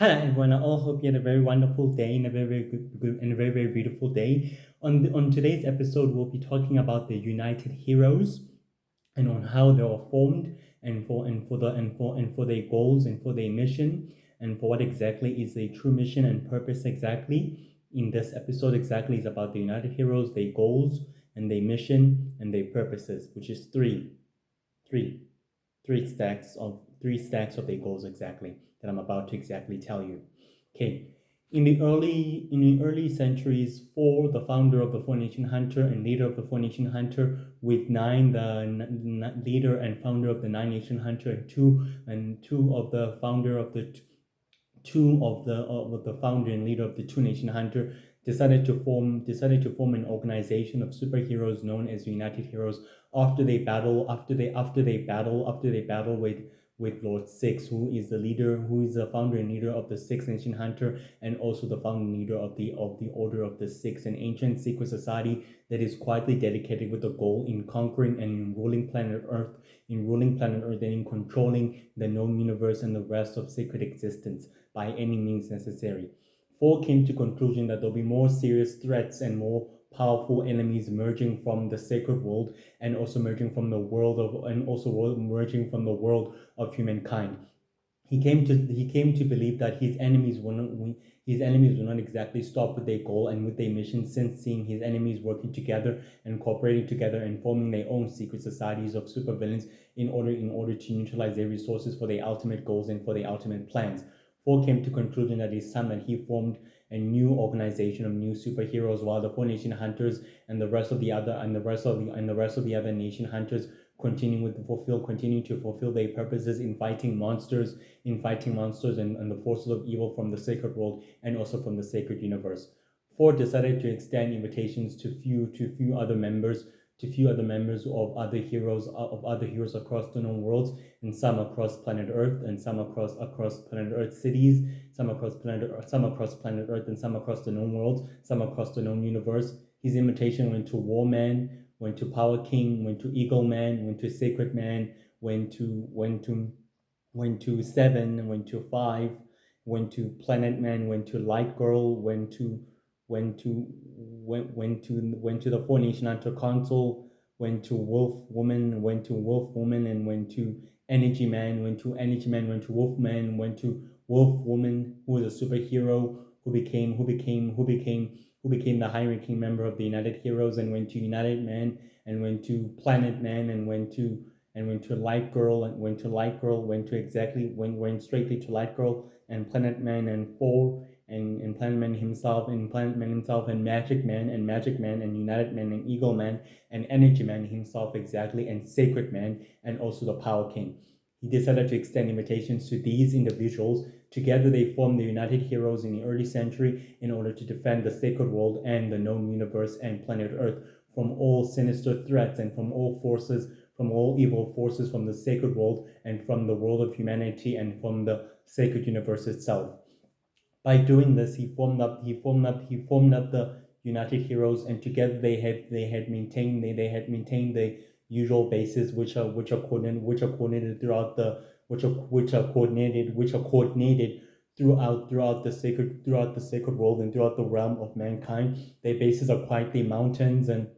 Hi everyone, I all hope you had a very wonderful day and a very good and a very beautiful day. On today's episode, we'll be talking about the United Heroes and on how they were formed and for their goals and for their mission and for what exactly is their true mission and purpose exactly. In this episode, exactly is about the United Heroes, their goals and their mission and their purposes, which is three three stacks of their goals exactly that I'm about to exactly tell you. Okay. In the early centuries, four, the founder of the Four Nation Hunter and leader of the Four Nation Hunter, with nine, the leader and founder of the Nine Nation Hunter, and two of the founder of the two of the founder and leader of the Two Nation Hunter decided to form an organization of superheroes known as United Heroes after they battle with Lord Six, who is the founder and leader of the Six Nation Hunter, and also the founding leader of the Order of the Six, an ancient secret society that is quietly dedicated with the goal in conquering and in ruling planet Earth and in controlling the known universe and the rest of sacred existence by any means necessary. Four came to conclusion that there'll be more serious threats and more powerful enemies emerging from the sacred world and also emerging from the world of humankind. He came to believe that his enemies will not exactly stop with their goal and with their mission, since seeing his enemies working together and cooperating together and forming their own secret societies of supervillains in order to neutralize their resources for their ultimate goals and for their ultimate plans. Four came to conclusion that it's time that he formed a new organization of new superheroes, while the Four Nation Hunters and the rest of the other nation hunters continue to fulfill their purposes in fighting monsters and the forces of evil from the sacred world and also from the sacred universe. Ford decided to extend invitations to few other members of other heroes across the known worlds, and some across planet Earth, and some across planet Earth cities, some across planet Earth, and some across the known worlds, some across the known universe. His invitation went to War Man, went to Power King, went to Eagle Man, went to Sacred Man, went to Seven, went to Five, went to Planet Man, went to Light Girl, went to the Four Nation Hunter Council, went to Wolf Woman, and went to Energy Man, went to Wolf Man, went to Wolf Woman, who was a superhero who became the high-ranking member of the United Heroes, and went to United Man, and went to Planet Man, and went to Light Girl, and went straightly to Light Girl and Planet Man and Four, and Planet Man himself and Magic Man and United Man and Eagle Man and Energy Man himself exactly, and Sacred Man, and also the Power King. He decided to extend invitations to these individuals. Together they formed the United Heroes in the early century in order to defend the sacred world and the known universe and planet Earth from all sinister threats and from all evil forces from the sacred world and from the world of humanity and from the sacred universe itself. By doing this, he formed up the United Heroes, and together they had maintained the usual bases, which are coordinated throughout the sacred world and throughout the realm of mankind. Their bases are quietly mountains and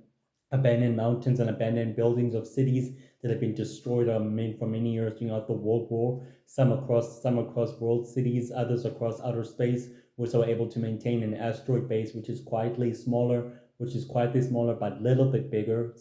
abandoned buildings of cities that have been destroyed for many years throughout the World War. Some across world cities, others across outer space, which are able to maintain an asteroid base, which is quietly smaller but little bit bigger,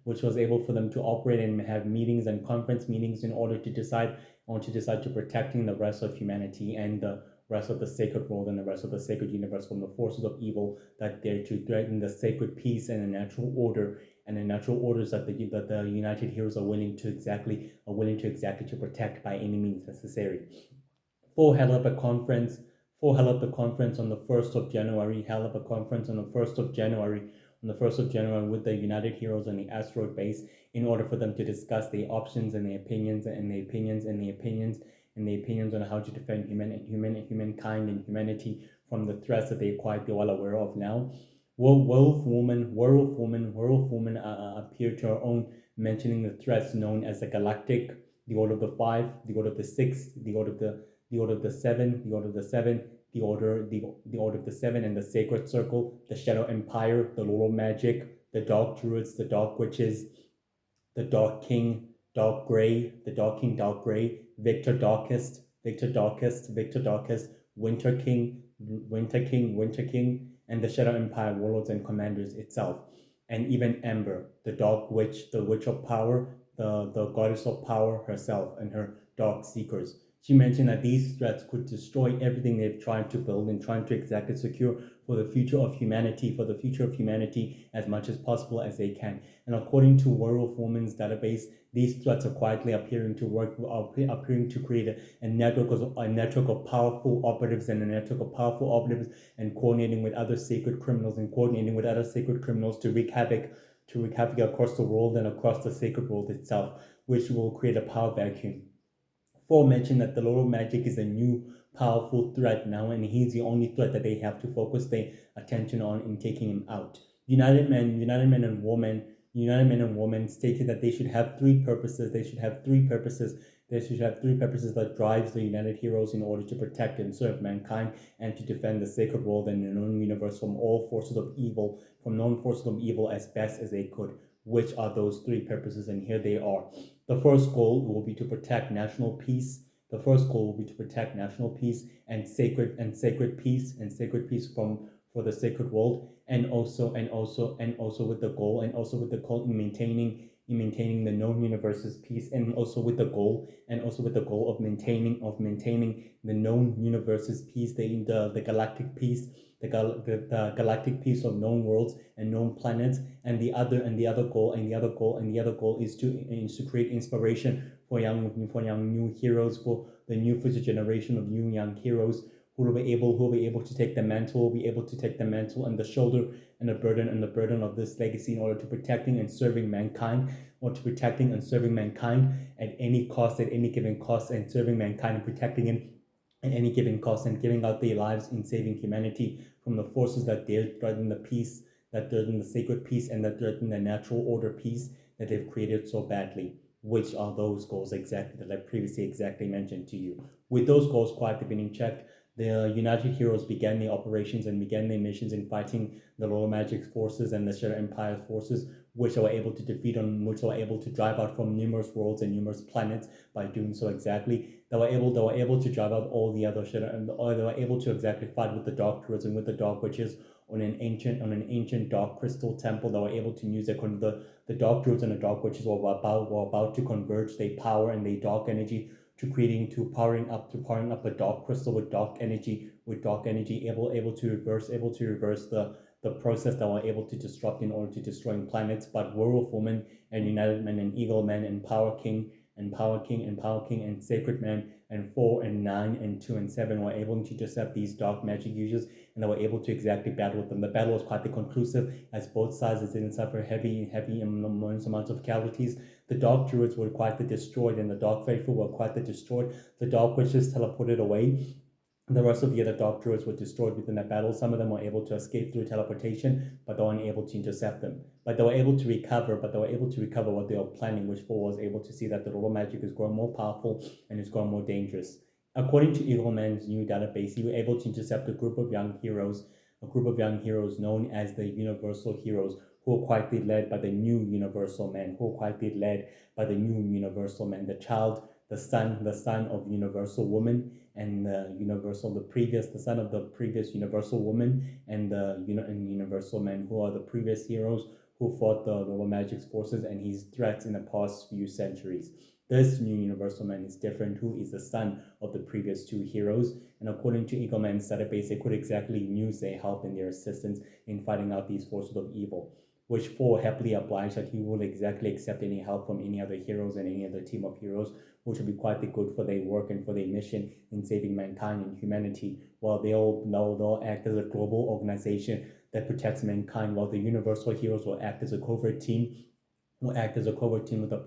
which was able for them to operate and have meetings and conference meetings in order to decide to protecting the rest of humanity and the rest of the sacred world and the rest of the sacred universe from the forces of evil that dare to threaten the sacred peace and the natural order, and the natural orders that the United Heroes are willing to protect by any means necessary. Four held up a conference. Four held up the conference on the 1st of January. Held up a conference on the 1st of January. On the 1st of January, with the United Heroes on the asteroid base, in order for them to discuss the options and the opinions on how to defend humankind and humanity from the threats that they are quite well aware of now. Werewolf Woman appeared to her own, mentioning the threats known as the Galactic, the Order of the Five, the Order of the Six, the Order of the Seven, the Order of the Seven, the Order of the Seven, and the Sacred Circle, the Shadow Empire, the Lord of Magic, the Dark Druids, the Dark Witches, the Dark King, Dark Grey, the Dark King, Dark Grey, Victor Darkest, Victor Darkest, Victor Darkest, Winter King, Winter King, Winter King, and the Shadow Empire Warlords and Commanders itself. And even Ember, the Dark Witch, the Witch of Power, the Goddess of Power herself, and her Dark Seekers. She mentioned that these threats could destroy everything they've tried to build and trying to exactly secure for the future of humanity as much as possible as they can. And according to Werewolf Woman's database, these threats are quietly appearing to create a network of powerful operatives and coordinating with other sacred criminals to wreak havoc across the world and across the sacred world itself, which will create a power vacuum. Four mentioned that the Lord of Magic is a new powerful threat now, and he's the only threat that they have to focus their attention on in taking him out. United Men and Women stated that they should have three purposes. They should have three purposes that drives the United Heroes in order to protect and serve mankind and to defend the sacred world and the known universe from all forces of evil, as best as they could. Which are those three purposes? And here they are. The first goal will be to protect national peace. The first goal will be to protect national peace and sacred peace for the sacred world, and also with the goal in maintaining the known universe's peace, and also with the goal of maintaining the known universe's peace, the galactic peace, the galactic peace of known worlds and known planets. And the other goal is to create inspiration for young new heroes, for the new future generation of new young heroes who will be able to take the mantle and the shoulder and the burden of this legacy in order to protecting and serving mankind, at any cost, at any given cost, and serving mankind and protecting it at any given cost, and giving out their lives in saving humanity from the forces that dare threaten the peace, that threaten the sacred peace, and that threaten the natural order peace that they've created so badly. Which are those goals exactly that I previously exactly mentioned to you? With those goals quietly being checked, the United Heroes began their operations and began their missions in fighting the Lower Magic forces and the Shadow Empire forces, which they were able to drive out from numerous worlds and numerous planets by doing so exactly. They were able to drive out all the other Shadow, and they were able to exactly fight with the Dark Druids and with the Dark Witches on an ancient dark crystal temple. They were able to use the Dark Druids and the Dark Witches were about to converge their power and their dark energy to powering up a dark crystal with dark energy, able to reverse the process that were able to disrupt in order to destroying planets. But Werewolf Woman and United Men and Eagle Man and Power King and Sacred Man and 4 and 9 and 2 and 7 were able to intercept these dark magic users, and they were able to exactly battle with them. The battle was quite conclusive, as both sides didn't suffer heavy immense amounts of casualties. The Dark Druids were quite destroyed, and the Dark Faithful were quite destroyed. The Dark Witches teleported away. The rest of the other Dark Druids were destroyed within that battle. Some of them were able to escape through teleportation, but they were unable to intercept them. But they were able to recover what they were planning, which was able to see that the Robo Magic is growing more powerful and is growing more dangerous. According to Eagle Man's new database, he was able to intercept a group of young heroes known as the Universal Heroes, who are quietly led by the new Universal Man, the son of Universal Woman, and the son of the previous Universal Woman, and the Universal Man, who are the previous heroes who fought the Lower Magic's forces and his threats in the past few centuries. This new Universal Man is different, who is the son of the previous two heroes, and according to Eagle Man's database, they could exactly use their help and their assistance in fighting out these forces of evil, which 4 happily obliged that he will exactly accept any help from any other heroes and any other team of heroes, which will be quite good for their work and for their mission in saving mankind and humanity, while they'll act as a global organization that protects mankind, while the Universal Heroes will act as a covert team with the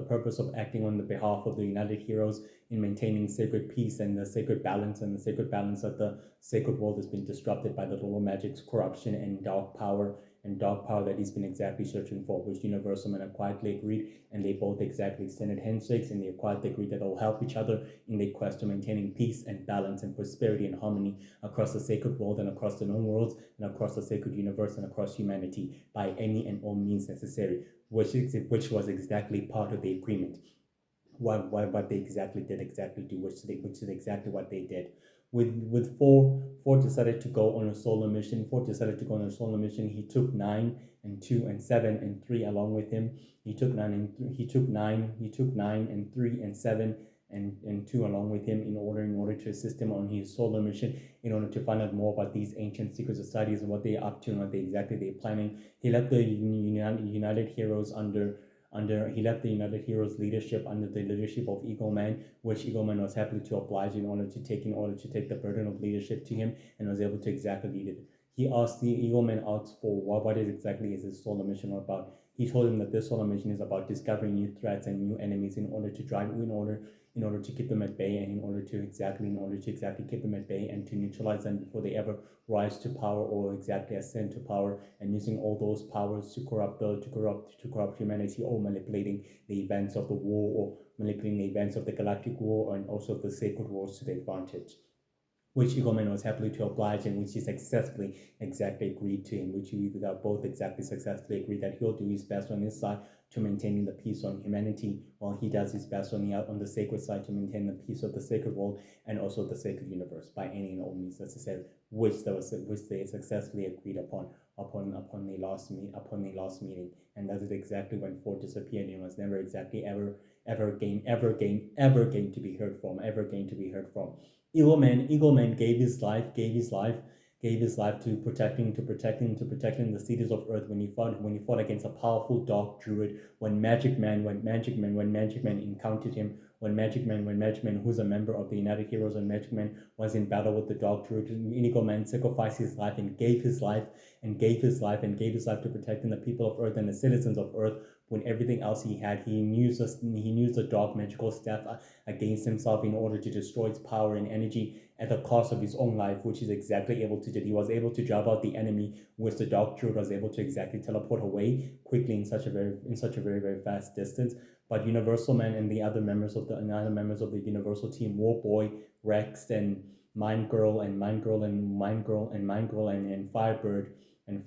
purpose of acting on the behalf of the United Heroes in maintaining sacred peace and the sacred balance that the sacred world has been disrupted by the Lower Magic's corruption and dark power and dark power that he's been exactly searching for, which Universal Man quietly agreed, and they both exactly extended handshakes, and they quietly agreed that they'll help each other in their quest to maintaining peace and balance and prosperity and harmony across the sacred world and across the known worlds and across the sacred universe and across humanity by any and all means necessary, which was exactly part of the agreement. What they exactly did exactly do, which is exactly what they did. With four decided to go on a solo mission. Four decided to go on a solo mission. He took 9 and 2 and 7 and 3 along with him. He took nine and 3 and 7 and 2 along with him in order to assist him on his solo mission, in order to find out more about these ancient secret societies and what they're up to and what they're planning. He left the United Heroes he left the United Heroes leadership under the leadership of Eagle Man, which Eagle Man was happy to oblige in order to take the burden of leadership to him, and was able to exactly lead it. The Eagle Man asked for what exactly is his solo mission about. He told him that this solo mission is about discovering new threats and new enemies in order to keep them at bay, and in order to exactly keep them at bay and to neutralize them before they ever rise to power or exactly ascend to power, and using all those powers to corrupt humanity, or manipulating the events of the war, or manipulating the events of the galactic war and also the sacred wars to their advantage, which Eagleman was happily to oblige, and which he successfully exactly agreed to, in which he both exactly successfully agreed that he'll do his best on his side to maintaining the peace on humanity, while he does his best on the sacred side to maintain the peace of the sacred world and also the sacred universe by any and all means necessary, which they successfully agreed upon the last meeting, and that is exactly when Ford disappeared and was never exactly ever again to be heard from. Eagleman gave his life to protecting the cities of Earth when he fought against a powerful dark druid. When Magic Man encountered him, when Magic Man, who's a member of the United Heroes, and Magic Man was in battle with the dark druid, Eagleman sacrificed his life and gave his life to protecting the people of Earth and the citizens of Earth. When everything else he had, he used the dark magical staff against himself in order to destroy its power and energy at the cost of his own life, which he's exactly able to do. He was able to drive out the enemy, which the dark druid was able to exactly teleport away quickly in such a very fast distance. But Universal Man and the other members of the Universal team, Warboy, Rex, and Mind Girl and Firebird and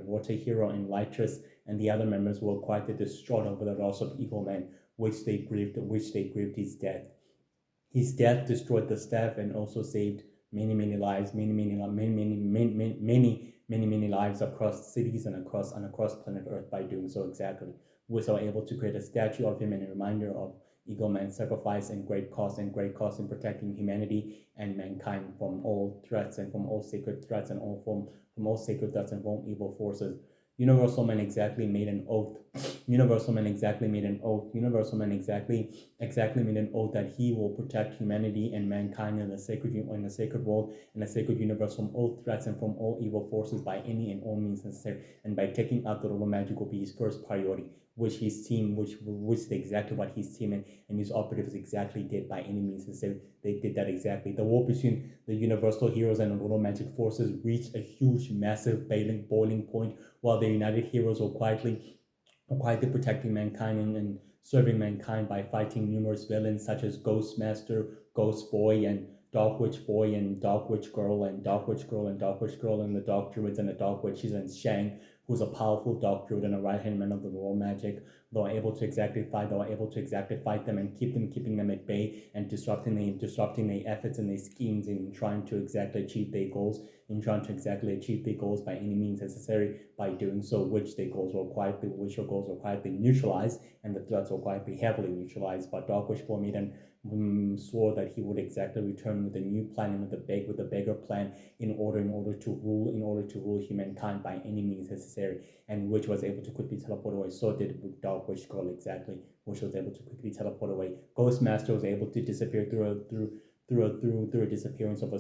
Water Hero and Lightress and the other members were quite distraught over the loss of Eagle Man, which they grieved his death. His death destroyed the staff and also saved many lives, many lives across cities and across planet Earth by doing so exactly. We were able to create a statue of him and a reminder of Eagle Man's sacrifice and great cost in protecting humanity and mankind from all threats and from all sacred threats and from all sacred threats and from evil forces. Universal Man exactly made an oath. Universal Man exactly made an oath that he will protect humanity and mankind in the sacred world and the sacred universe from all threats and from all evil forces by any and all means necessary. And by taking out the little magic will be his first priority, which exactly what his team and his operatives exactly did by any means necessary. They did that exactly. The war between the Universal Heroes and the Little Magic Forces reached a huge, massive boiling point, while the United Heroes were quietly protecting mankind and serving mankind by fighting numerous villains such as Ghostmaster, Ghost Boy, and Dark Witch Boy, and Dark Witch Girl, and Dark Witch Girl, and Dark Witch Girl, and the Dark Druids and the Dark Witches, and Shang, who's a powerful dark druid and a right-hand man of the world magic. They were able to exactly fight them and keeping them at bay and disrupting their efforts and their schemes in trying to exactly achieve their goals by any means necessary. By doing so, which goals were quietly neutralized, and the threats were quietly heavily neutralized. But Dark Witch Boy made an swore that he would exactly return with a new plan and with a bigger plan in order to rule humankind by any means necessary, and which was able to quickly teleport away. So did Dark Witch Girl exactly, which was able to quickly teleport away. Ghostmaster was able to disappear through a disappearance of a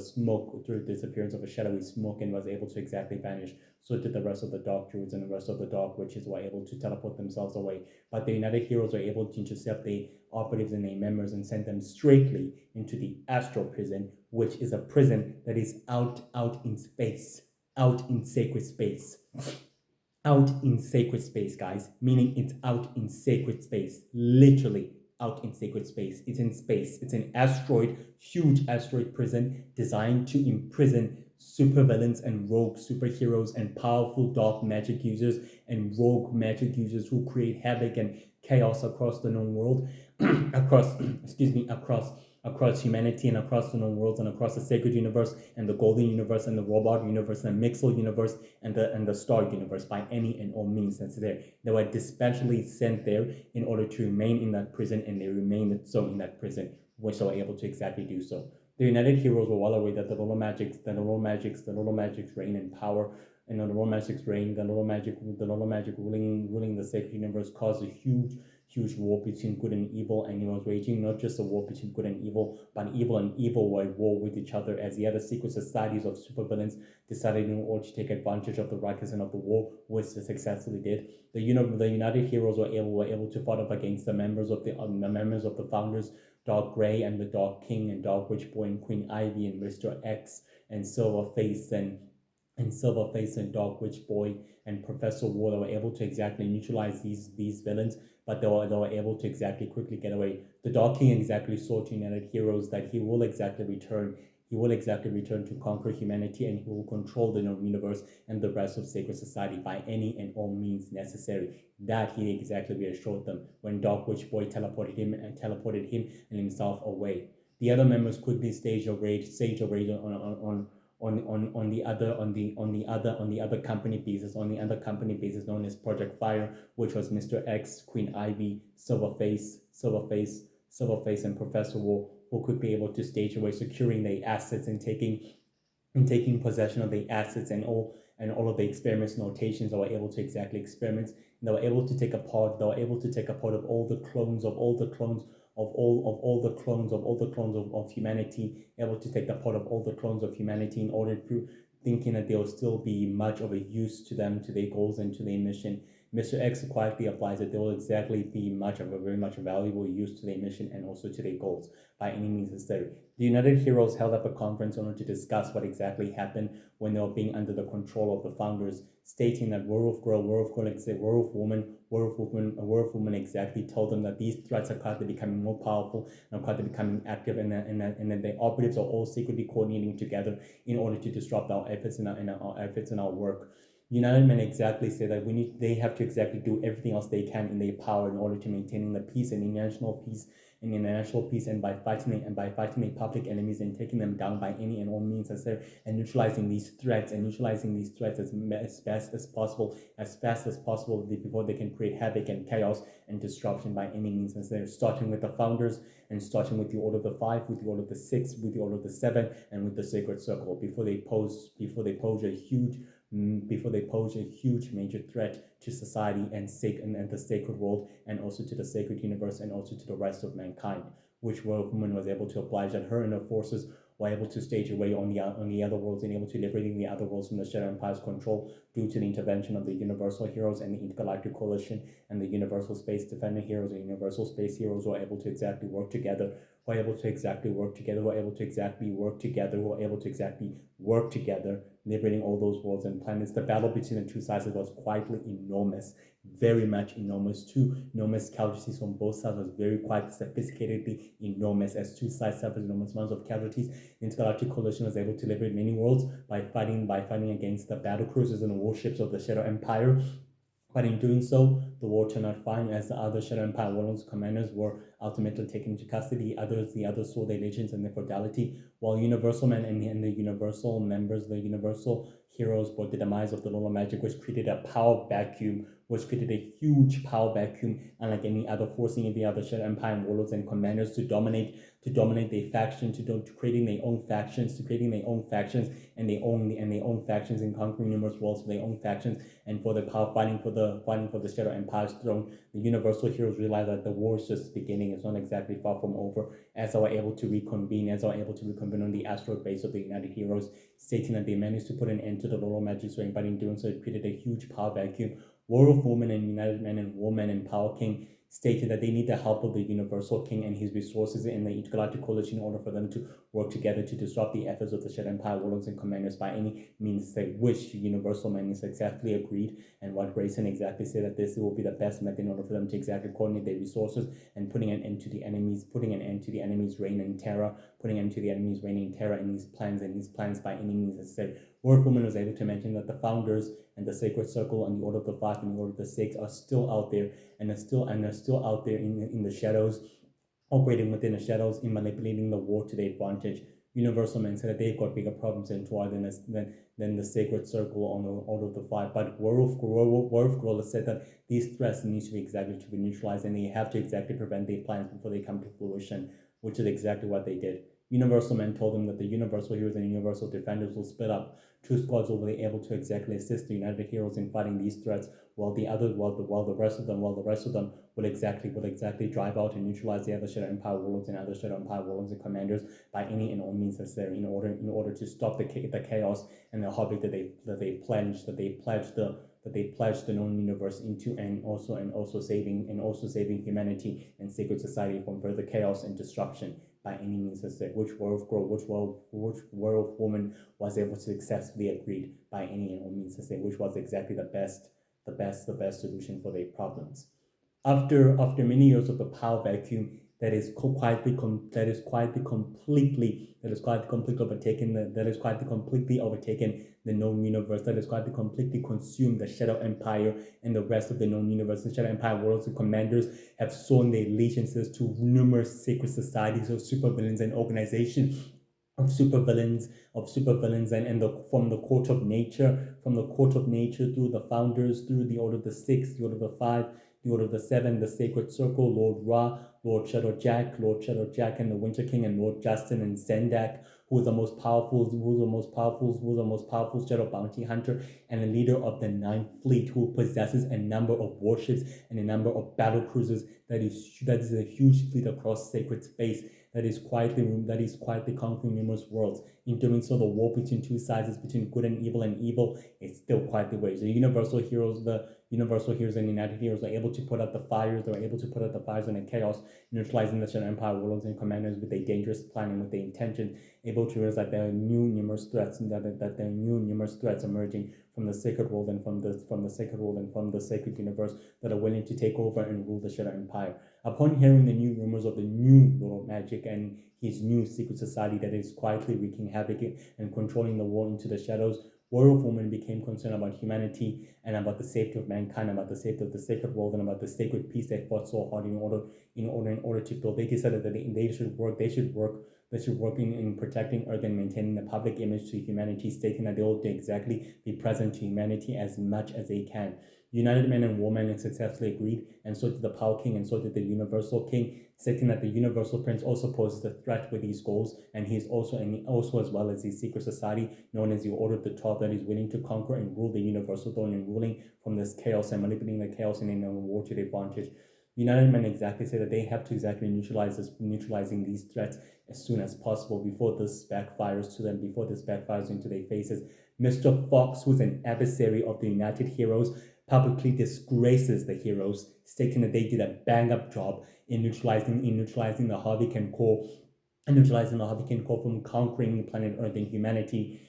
shadowy smoke, and was able to exactly vanish. So did the rest of the Dark Druids, and the rest of the Dark Witches were able to teleport themselves away. But the United Heroes were able to intercept the operatives and their members and send them straightly into the Astral Prison, which is a prison that is out in space. out in sacred space. Out in sacred space, guys, meaning it's out in sacred space, literally out in sacred space. It's in space. It's an asteroid, huge asteroid prison designed to imprison supervillains and rogue superheroes and powerful dark magic users and rogue magic users who create havoc and chaos across the known world, across, excuse me, across humanity and across the known worlds and across the sacred universe and the golden universe and the robot universe and the Mixel universe and the star universe by any and all means necessary. They were dispatchedly sent there in order to remain in that prison, and they remained so in that prison, which they were able to exactly do so. The United Heroes were well aware that the little magics reign in power, and the little magics reign, the little magic ruling the sacred universe caused a huge war between good and evil, and it was waging not just a war between good and evil, but evil and evil were at war with each other as the other secret societies of supervillains decided in order to take advantage of the ruckus and of the war, which they successfully did. The United Heroes were able to fight off against the members of the founders, Dark Grey and the Dark King and Dark Witch Boy and Queen Ivy and Mr. X and Silverface and Dark Witch Boy and Professor War. They were able to exactly neutralize these villains, but they were able to exactly quickly get away. The Dark King exactly saw to United Heroes that he will exactly return. He will exactly return to conquer humanity, and he will control the known universe and the rest of Sacred Society by any and all means necessary. That he exactly reassured them when Dark Witch Boy teleported him and himself away. The other members quickly staged a raid on the other company bases known as Project Fire, which was Mr. X, Queen Ivy, Silverface, and Professor War, who could be able to stage away securing the assets and taking possession of the assets and all of the experiments notations that were able to exactly experiment. And they were able to take a part of all the clones of humanity, able to take the part of all the clones of humanity in order to thinking that there will still be much of a use to them, to their goals and to their mission. Mr. X quietly applies that there will exactly be very much valuable use to their mission and also to their goals by any means necessary. The United Heroes held up a conference in order to discuss what exactly happened when they were being under the control of the founders, stating that Werewolf Woman exactly told them that these threats are quietly becoming more powerful and are quietly becoming active, and that the operatives are all secretly coordinating together in order to disrupt our efforts and our work. United Men exactly say that they have to exactly do everything else they can in their power in order to maintaining the peace and international peace and by fighting their public enemies and taking them down by any and all means necessary and neutralizing these threats as fast as possible before they can create havoc and chaos and disruption by any means necessary, starting with the founders and starting with the Order of the Five, with the Order of the Six, with the Order of the Seven, and with the Sacred Circle before they pose a huge major threat to society and the sacred world, and also to the sacred universe, and also to the rest of mankind, which Werewolf Woman was able to oblige that her and her forces were able to stage away on the other worlds and able to liberating the other worlds from the Shadow Empire's control due to the intervention of the Universal Heroes and the Intergalactic Coalition and the Universal Space Defender Heroes and Universal Space Heroes were able to exactly work together, liberating all those worlds and planets. The battle between the two sides was quietly enormous, very much enormous. Two enormous casualties from both sides was very quite sophisticatedly enormous, as two sides suffered enormous amounts of casualties. The Intergalactic Coalition was able to liberate many worlds by fighting against the battle cruisers and warships of the Shadow Empire. But in doing so, the war turned out fine, as the other Shadow Empire warlords commanders were ultimately taken into custody. The others saw their allegiance and their fidelity, while Universal Men and the Universal members, the Universal Heroes, brought the demise of the Lord of Magic, which created a huge power vacuum, unlike any other, forcing every other Shadow Empire warlords and commanders to dominate their faction, to creating their own factions, and their own factions, and conquering numerous worlds for their own factions, and for the power fighting for the Shadow Empire's throne. The Universal Heroes realized that the war is just beginning. It's not exactly far from over, as they were able to reconvene on the asteroid base of the United Heroes, stating that they managed to put an end to the Lord of Magic's reign, but in doing so, it created a huge power vacuum. Werewolf Woman and United Men and Warman and Power King stated that they need the help of the Universal King and his resources in the Intergalactic Coalition in order for them to work together to disrupt the efforts of the Shadow Empire warlords and commanders by any means they wish. Universal Man is exactly agreed, and what Grayson exactly said that this will be the best method in order for them to exactly coordinate their resources and putting an end to the enemy's reign and terror, putting an end to the enemy's reign and terror in these plans by any means necessary. Wolf Woman was able to mention that the founders and the Sacred Circle and the Order of the Five and the Order of the Six are still out there and are still out there in the shadows, operating within the shadows in manipulating the war to their advantage. Universal Man said that they've got bigger problems in Tuar than the Sacred Circle on the Order of the Five. But Werewolf Gorilla said that these threats need to be neutralized and they have to exactly prevent their plans before they come to fruition, which is exactly what they did. Universal Man told them that the Universal Heroes and Universal Defenders will split up. Two squads will be able to exactly assist the United Heroes in fighting these threats, while the rest of them will exactly drive out and neutralize the other Shadow Empire warlords and other Shadow Empire warlords and commanders by any and all means necessary in order to stop the chaos and the havoc that they pledged the known universe into, and also saving humanity and sacred society from further chaos and destruction by any means necessary, which werewolf woman was able to successfully agreed by any and all means necessary, which was exactly the best solution for their problems. After many years of the power vacuum that is quietly overtaken the known universe, that is quietly completely consumed the Shadow Empire and the rest of the known universe. The Shadow Empire warlords and commanders have sworn their allegiances to numerous secret societies of supervillains and organizations of supervillains and from the court of nature through the founders, through the Order of the Six, the Order of the Five, the Order of the Seven, the Sacred Circle, Lord Ra, Lord Shadowjack, and the Winter King, and Lord Justin and Zendak, who is the most powerful Shadow Bounty Hunter and the leader of the Ninth Fleet, who possesses a number of warships and a number of battle cruisers. That is a huge fleet across sacred space that is quietly conquering numerous worlds. In doing so, the war between two sides, between good and evil, is still quietly waged. The Universal Heroes and United Heroes are able to put out the fires. They're able to put out the fires and the chaos, neutralizing the Shadow Empire warlords and commanders with a dangerous plan and with the intention, able to realize that there are numerous threats emerging from the sacred world and from the sacred universe that are willing to take over and rule the Shadow Empire. Upon hearing the new rumors of the new Lord Magic and his new secret society that is quietly wreaking havoc and controlling the war into the shadows, Werewolf Woman became concerned about humanity and about the safety of mankind, about the safety of the sacred world, and about the sacred peace they fought so hard in order to build. They decided that they should work in protecting Earth and maintaining the public image to humanity, stating that they will exactly be present to humanity as much as they can. United Men and Woman successfully agreed, and so did the Power King, and so did the Universal King, stating that the Universal Prince also poses a threat with these goals, and he's also as well as his secret society known as the Order of the 12 that is willing to conquer and rule the Universal Throne and ruling from this chaos and manipulating the chaos in a war to their advantage. United Men exactly say that they have to exactly neutralizing these threats as soon as possible before this backfires into their faces. Mr. Fox, who's an adversary of the United Heroes, publicly disgraces the heroes, stating that they did a bang-up job in neutralizing the Harvey Core from conquering planet Earth and humanity.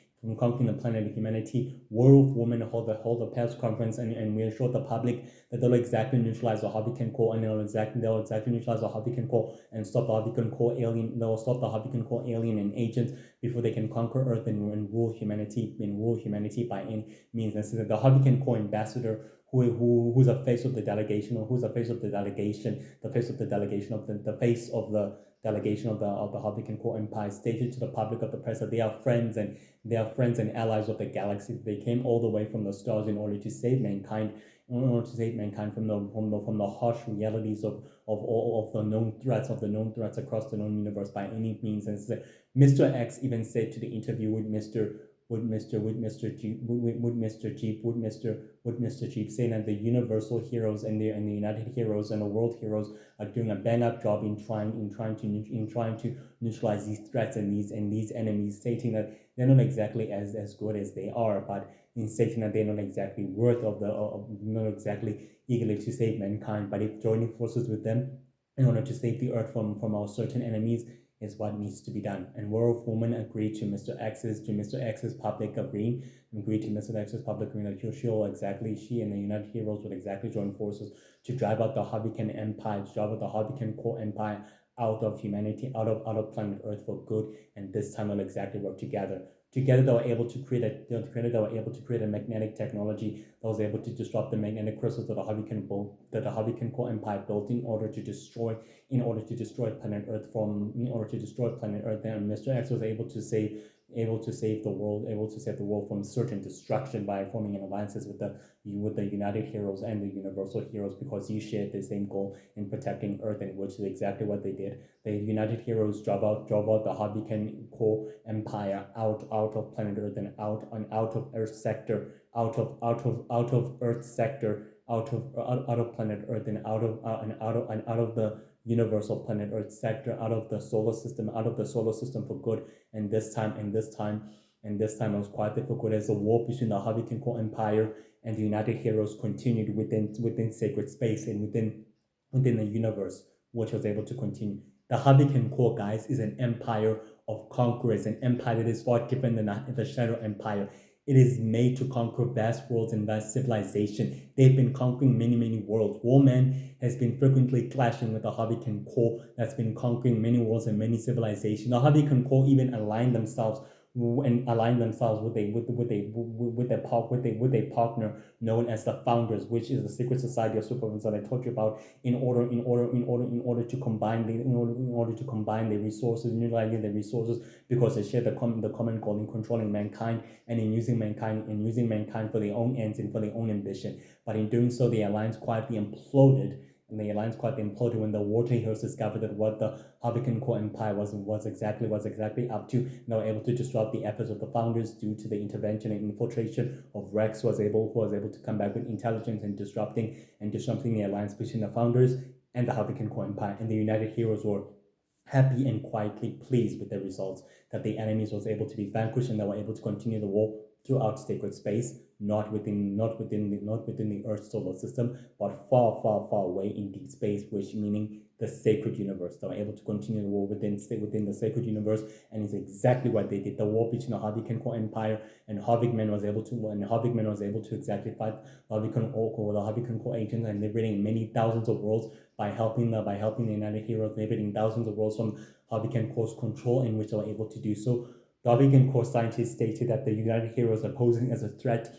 Werewolf Woman hold a press conference and reassure the public that they'll exactly neutralize the Harvey Core and they'll exactly neutralize the Harvey Core and stop the Harvey Core alien. They'll stop the Harvey Core alien and agents before they can conquer Earth and rule humanity by any means necessary. The Harvey Core ambassador, who's the face of the delegation of the Harvey Core Empire, stated to the public of the press that they are friends and allies of the galaxy. They came all the way from the stars in order to save mankind from the harsh realities of all of the known threats across the known universe by any means. And Mr. X even said to the interview with Mr. Jeep, saying that the Universal Heroes and the United Heroes and the World Heroes are doing a bang-up job in trying to neutralize these threats and these enemies, stating that they're not exactly as good as they are, but in stating that they're not exactly worth of not exactly eagerly to save mankind, but if joining forces with them in order to save the earth from our certain enemies is what needs to be done. And War of Woman agreed to Mr. X's public agreed to Mr. X's public agreeing that she and the United Heroes would exactly join forces to drive out the Havikan Empire, to drive out the Havikan core empire out of humanity, out of planet Earth for good, and this time they'll exactly work together. Together, they were able to create a magnetic technology that was able to disrupt the magnetic crystals that the Havikan core empire built in order to destroy planet Earth and Mr. X was able to save the world from certain destruction by forming an alliances with the United Heroes and the Universal Heroes, because he shared the same goal in protecting Earth, and which is exactly what they did. The United Heroes drove out the Havikan core empire out of planet Earth and out of Earth sector, out of Earth sector, out of planet Earth and out of the universal planet Earth sector, out of the solar system for good. And this time it was quite difficult, as the war between the Havikan core empire and the United Heroes continued within sacred space and within the universe, which was able to continue. The Havikan core, guys, is an empire of conquerors, an empire that is far different than the Shadow Empire. It is made to conquer vast worlds and vast civilization. They've been conquering many, many worlds. Warman has been frequently clashing with the Havikan core that's been conquering many worlds and many civilizations. The Havikan core even aligned themselves with a partner known as the Founders, which is the secret society of supervillains that I told you about, in order to combine the resources, utilizing the resources, because they share the common goal in controlling mankind and in using mankind for their own ends and for their own ambition. But in doing so, the alliance quietly imploded. And the alliance quietly imploded when the Water Heroes discovered that what the Havikan core empire was exactly up to. And they were able to disrupt the efforts of the Founders due to the intervention and infiltration of Rex, who was able to come back with intelligence and disrupting the alliance between the Founders and the Havikan core empire. And the United Heroes were happy and quietly pleased with the results, that the enemies was able to be vanquished and they were able to continue the war throughout sacred space, not within the Earth solar system, but far, far, far away in deep space, which meaning the sacred universe. They were able to continue the war within the sacred universe, and it's exactly what they did. The war between the Havikan core empire and Havik was able to exactly fight the Havikan core agents and liberating many thousands of worlds by helping the United Heroes liberating thousands of worlds from Havikan core's control, in which they were able to do so. The Havikan core scientists stated that the United Heroes are posing as a threat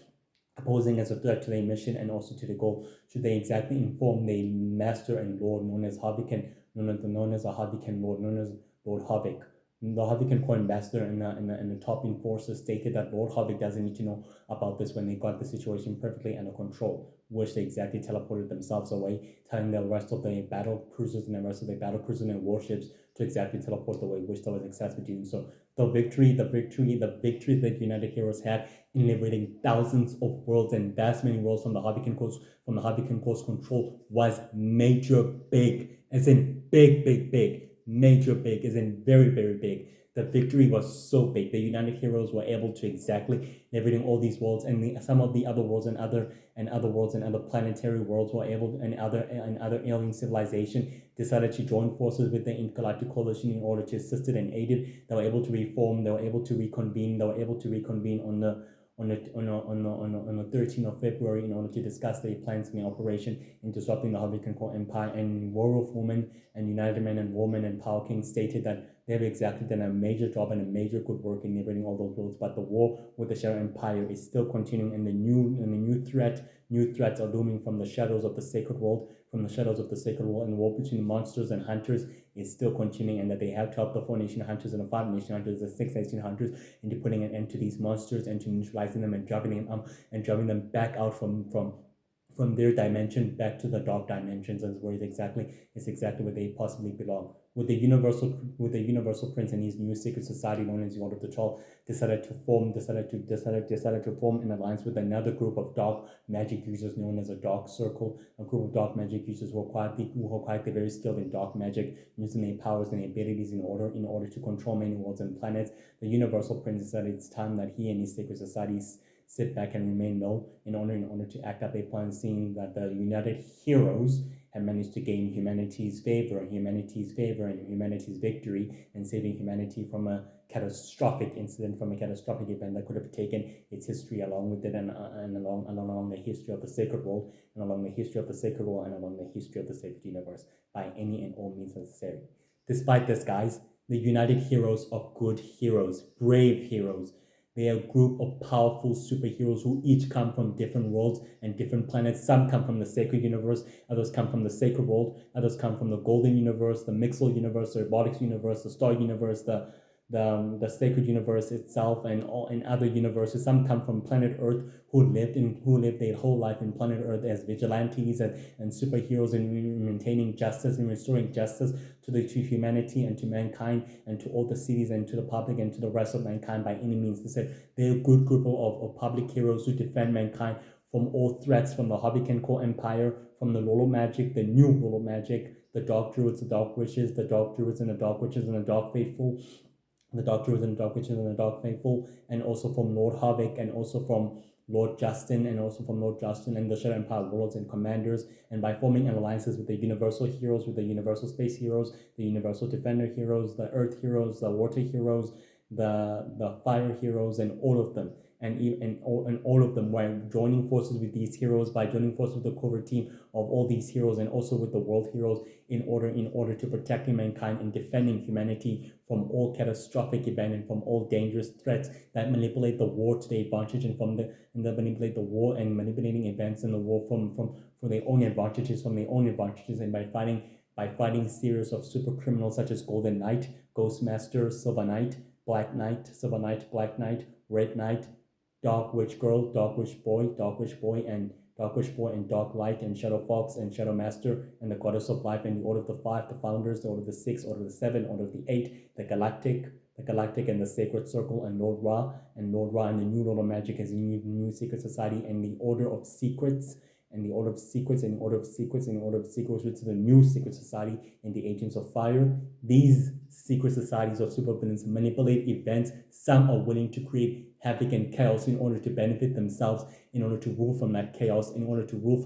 to their mission and also to the goal, should they exactly inform the master and lord known as Havikan, known as a Havikan lord, known as Lord Havik. The Havikan core ambassador and the top enforcer stated that Lord Havik doesn't need to know about this when they got the situation perfectly under control, which they exactly teleported themselves away, telling the rest of the battle cruisers and warships to exactly teleport away, which they were successful doing so. The victory that United Heroes had in liberating thousands of worlds and vast many worlds from the Havikan core's control was major big, as in big. Major big, as in very, very big. The victory was so big. The United Heroes were able to exactly liberating all these worlds, and some of the other worlds and other planetary worlds were able, and other alien civilization decided to join forces with the Intergalactic Coalition in order to assist it and aid it. They were able to reform. They were able to reconvene on the 13th of February in order to discuss their plans and their operation in disrupting the Havikan core empire. And War of Woman and United Men and Women and Power King stated that they have exactly done a major job and a major good work in liberating all those worlds, but the war with the Shadow Empire is still continuing, and the new threats are looming from the shadows of the sacred world, and the war between monsters and hunters is still continuing, and that they have to help the 4 nation hunters and the 5 nation hunters, the 6 nation hunters, into putting an end to these monsters and to neutralizing them and driving them back out from their dimension back to the dark dimensions, as where it's exactly where they possibly belong. With the Universal Prince and his new secret society known as the Order of the Troll decided to form an alliance with another group of dark magic users known as a Dark Circle, a group of dark magic users who are quietly very skilled in dark magic, using their powers and their abilities in order to control many worlds and planets. The Universal Prince decided it's time that he and his secret society sit back and remain low in order to act up a plan, seeing that the United Heroes have managed to gain humanity's favor, and humanity's victory, and saving humanity from a catastrophic incident, from a catastrophic event that could have taken its history along with it, and along the history of the sacred world, and along the history of the sacred world, and along the history of the sacred universe by any and all means necessary. Despite this, guys, the United Heroes are good heroes, brave heroes. They are a group of powerful superheroes who each come from different worlds and different planets. Some come from the sacred universe, others come from the sacred world, others come from the golden universe, the Mixel universe, the robotics universe, the star universe, the sacred universe itself, and other universes. Some come from planet Earth, who lived their whole life in planet Earth as vigilantes and superheroes in maintaining justice and restoring justice to humanity and to mankind and to all the cities and to the public and to the rest of mankind by any means. They said they're a good group of public heroes who defend mankind from all threats, from the Havikenko Empire, from the Lolo Magic, the new Lolo Magic, the Dark Druids, the Dark Witches, the Dark Druids and the Dark Witches and the Dark Faithful, the Dark Druids and the Dark Witches and the Dark Faithful, and also from Lord Havik, and also from Lord Justin, and the Shadow Empire Lords and Commanders, and by forming alliances with the Universal Heroes, with the Universal Space Heroes, the Universal Defender Heroes, the Earth Heroes, the Water Heroes, the Fire Heroes, and all of them. And all of them, by joining forces with these heroes, by joining forces with the core team of all these heroes, and also with the world heroes, in order to protecting mankind and defending humanity from all catastrophic events and from all dangerous threats that manipulate the war to their advantage, and manipulate the war and manipulating events in the war for their own advantages, and by fighting series of super criminals such as Golden Knight, Ghostmaster, Silver Knight, Black Knight, Silver Knight, Black Knight, Red Knight, Dark Witch Girl, Dark Witch Boy, and Dark Light, and Shadow Fox, and Shadow Master, and the Goddess of Life, and the Order of the Five, the Founders, the Order of the Six, Order of the Seven, Order of the Eight, the Galactic, and the Sacred Circle, and Lord Ra, and the New Lord of Magic as a new secret society, and the Order of Secrets, and the Order of Secrets, and the Order of Secrets, and the Order of Secrets, which is the new secret society, and the Agents of Fire. These secret societies of supervillains manipulate events. Some are willing to create havoc and chaos in order to benefit themselves, in order to rule from that chaos, in order to rule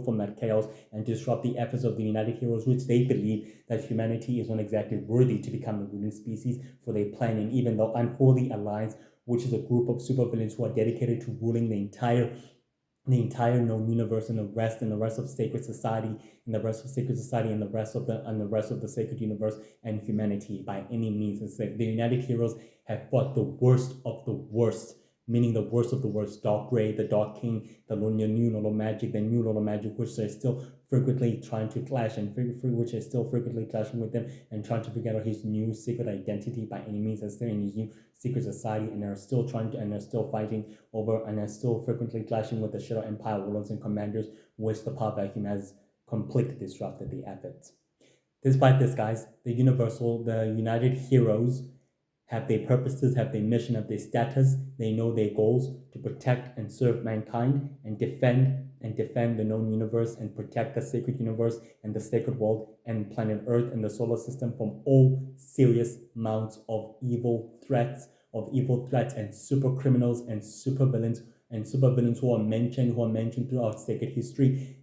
from that chaos and disrupt the efforts of the United Heroes, which they believe that humanity is not exactly worthy to become the ruling species for their planning, even though Unholy Alliance, which is a group of supervillains who are dedicated to ruling the entire known universe, and the rest of sacred society, and the rest of the sacred universe and humanity by any means. It's like the United Heroes have fought the worst of the worst, meaning the worst of the worst. Dark Grey, the Dark King, the new Lolo Magic, which they're still frequently trying to clash, and which is still frequently clashing with them and trying to figure out his new secret identity by any means, as they're in his new secret society, and they're still fighting over, and are still frequently clashing with the Shadow Empire Warlords and Commanders, which the power vacuum has completely disrupted the efforts. Despite this, guys, the United Heroes have their purposes, have their mission, have their status. They know their goals: to protect and serve mankind, and defend the known universe, and protect the sacred universe and the sacred world and planet Earth and the solar system from all serious amounts of evil threats and super criminals and super villains who are mentioned throughout sacred history.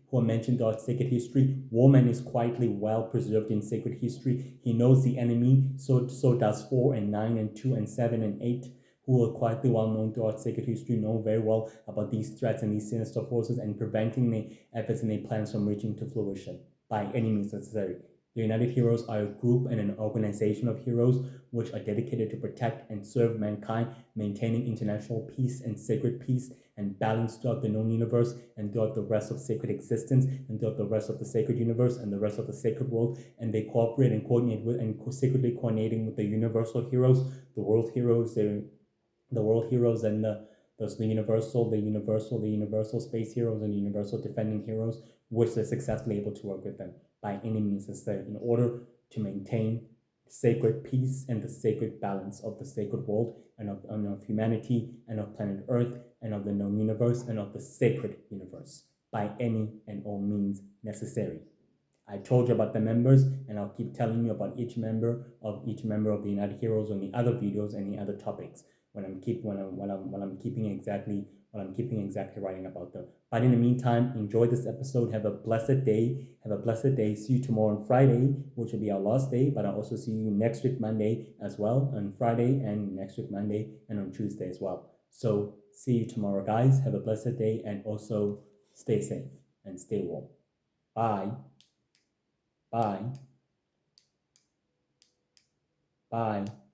Woman is quietly well preserved in sacred history. He knows the enemy, so does 4 and 9 and 2 and 7 and 8, who are quietly well known throughout sacred history, know very well about these threats and these sinister forces, and preventing their efforts and their plans from reaching to fruition by any means necessary. The United Heroes are a group and an organization of heroes which are dedicated to protect and serve mankind, maintaining international peace and sacred peace and balance throughout the known universe and throughout the rest of sacred existence and throughout the rest of the sacred universe and the rest of the sacred world. And they cooperate and coordinate with and secretly coordinating with the universal heroes, the world heroes, and the universal space heroes, and the universal defending heroes, which they're successfully able to work with them by any means necessary in order to maintain sacred peace and the sacred balance of the sacred world and of humanity and of planet Earth and of the known universe and of the sacred universe by any and all means necessary. I told you about the members, and I'll keep telling you about each member of the United Heroes on the other videos and the other topics. when I'm keeping exactly writing about them. But in the meantime, enjoy this episode. Have a blessed day. Have a blessed day. See you tomorrow on Friday, which will be our last day. But I'll also see you next week Monday as well, on Friday, and next week Monday, and on Tuesday as well. So see you tomorrow, guys. Have a blessed day, and also stay safe and stay warm. Bye. Bye. Bye.